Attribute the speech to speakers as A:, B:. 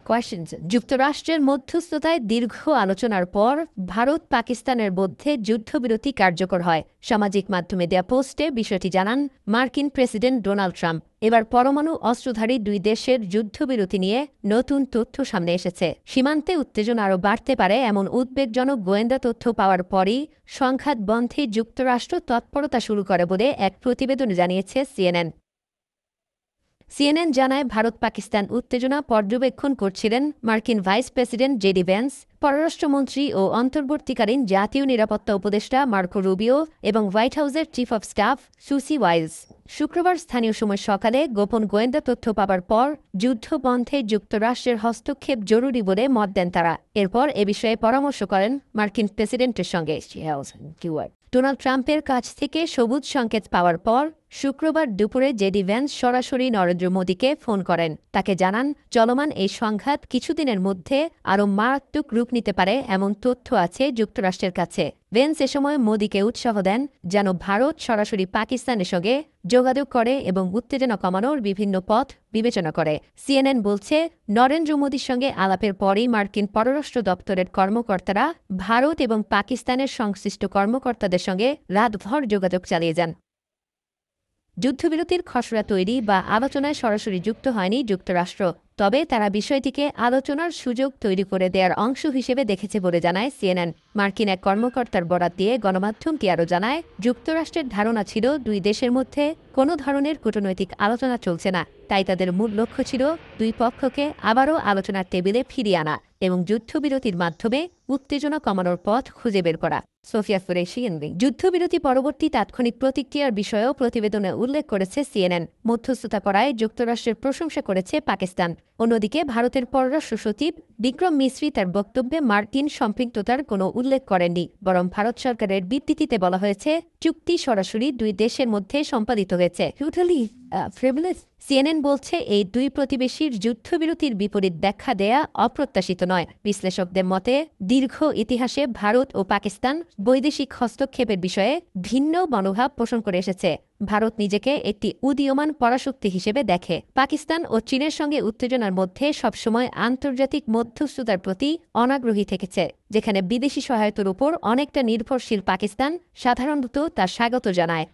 A: Questions. যুক্তরাষ্ট্রের মধ্যস্থতায় দীর্ঘ আলোচনার পর ভারত পাকিস্তানের মধ্যে যুদ্ধবিরতি কার্যকর হয়। সামাজিক মাধ্যমে দেয়া পোস্টে বিষয়টি জানান মার্কিন প্রেসিডেন্ট ডোনাল্ড ট্রাম্প। এবার পরমাণু অস্ত্রধারী দুই দেশের যুদ্ধবিরতি নিয়ে নতুন তথ্য সামনে এসেছে। সীমান্তে উত্তেজনা আরও বাড়তে পারে এমন উদ্বেগজনক গোয়েন্দা তথ্য পাওয়ার পরই সংঘাত বন্ধে যুক্তরাষ্ট্র তৎপরতা শুরু করে বলে এক প্রতিবেদন জানিয়েছে সিএনএন। সিএনএন জানায় ভারত পাকিস্তান উত্তেজনা পর্যবেক্ষণ করছিলেন মার্কিন ভাইস প্রেসিডেন্ট জেডি ভ্যান্স, পররাষ্ট্রমন্ত্রী ও অন্তর্বর্তীকালীন জাতীয় নিরাপত্তা উপদেষ্টা মার্কো রুবিও এবং হোয়াইট হাউসের চিফ অব স্টাফ সুসি ওয়াইলস। শুক্রবার স্থানীয় সময় সকালে গোপন গোয়েন্দা তথ্য পাবার পর যুদ্ধবন্ধে যুক্তরাষ্ট্রের হস্তক্ষেপ জরুরি বলে মত দেন তারা। এরপর এ বিষয়ে পরামর্শ করেন মার্কিন প্রেসিডেন্টের সঙ্গে। ডোনাল্ড ট্রাম্পের কাছ থেকে সবুজ সংকেত পাওয়ার পর শুক্রবার দুপুরে জেডি ভ্যান্স সরাসরি নরেন্দ্র মোদীকে ফোন করেন। তাকে জানান চলমান এই সংঘাত কিছুদিনের মধ্যে আরও মারাত্মক রূপ নিতে পারে এমন তথ্য আছে যুক্তরাষ্ট্রের কাছে। ভ্যান্স এ সময় মোদীকে উৎসাহ দেন যেন ভারত সরাসরি পাকিস্তানের সঙ্গে যোগাযোগ করে এবং উত্তেজনা কমানোর বিভিন্ন পথ বিবেচনা করে। সিএনএন বলছে নরেন্দ্র মোদীর সঙ্গে আলাপের পরেই মার্কিন পররাষ্ট্র দপ্তরের কর্মকর্তারা ভারত এবং পাকিস্তানের সংশ্লিষ্ট কর্মকর্তাদের সঙ্গে রাতভর যোগাযোগ চালিয়ে যান। যুদ্ধবিরতির খসড়া তৈরি বা আলোচনায় সরাসরি যুক্ত হয়নি যুক্তরাষ্ট্র, তবে তারা বিষয়টিকে আলোচনার সুযোগ তৈরি করে দেওয়ার অংশ হিসেবে দেখেছে বলে জানায় সিএনএন। মার্কিন এক কর্মকর্তার বরাত দিয়ে গণমাধ্যমকে আরও জানায় যুক্তরাষ্ট্রের ধারণা ছিল দুই দেশের মধ্যে কোনো ধরনের কূটনৈতিক আলোচনা চলছে না, তাই তাদের মূল লক্ষ্য ছিল দুই পক্ষকে আবারও আলোচনার টেবিলে ফিরিয়ে আনা এবং যুদ্ধবিরতির মাধ্যমে উত্তেজনা কমানোর পথ খুঁজে বের করা। সোফিয়া কুরেশি। যুদ্ধবিরতি পরবর্তী তাৎক্ষণিক প্রতিক্রিয়ার বিষয়েও প্রতিবেদনে উল্লেখ করেছে সিএনএন। মধ্যস্থতা করায় যুক্তরাষ্ট্রের প্রশংসা করেছে পাকিস্তান। অন্যদিকে ভারতের পররাষ্ট্র সচিব বিক্রম মিশ্রি তার বক্তব্যে মার্কিন সম্পৃক্ততার কোনো উল্লেখ করেননি, বরং ভারত সরকারের বিবৃতিতে বলা হয়েছে চুক্তি সরাসরি দুই দেশের মধ্যে সম্পাদিত হয়েছে। সিএনএন বলছে এই দুই প্রতিবেশীর যুদ্ধবিরতির বিপরীত ব্যাখ্যা দেয়া অপ্রত্যাশিত নয়। বিশ্লেষকদের মতে দীর্ঘ ইতিহাসে ভারত ও পাকিস্তান বৈদেশিক হস্তক্ষেপের বিষয়ে ভিন্ন মনোভাব পোষণ করে এসেছে। ভারত নিজেকে একটি উদীয়মান পরাশক্তি হিসেবে দেখে। পাকিস্তান ও চীনের সঙ্গে উত্তেজনার মধ্যে সবসময় আন্তর্জাতিক মধ্যস্থতার প্রতি অনাগ্রহী থেকেছে। যেখানে বিদেশি সহায়তার উপর অনেকটা নির্ভরশীল পাকিস্তান সাধারণত তা স্বাগত জানায়।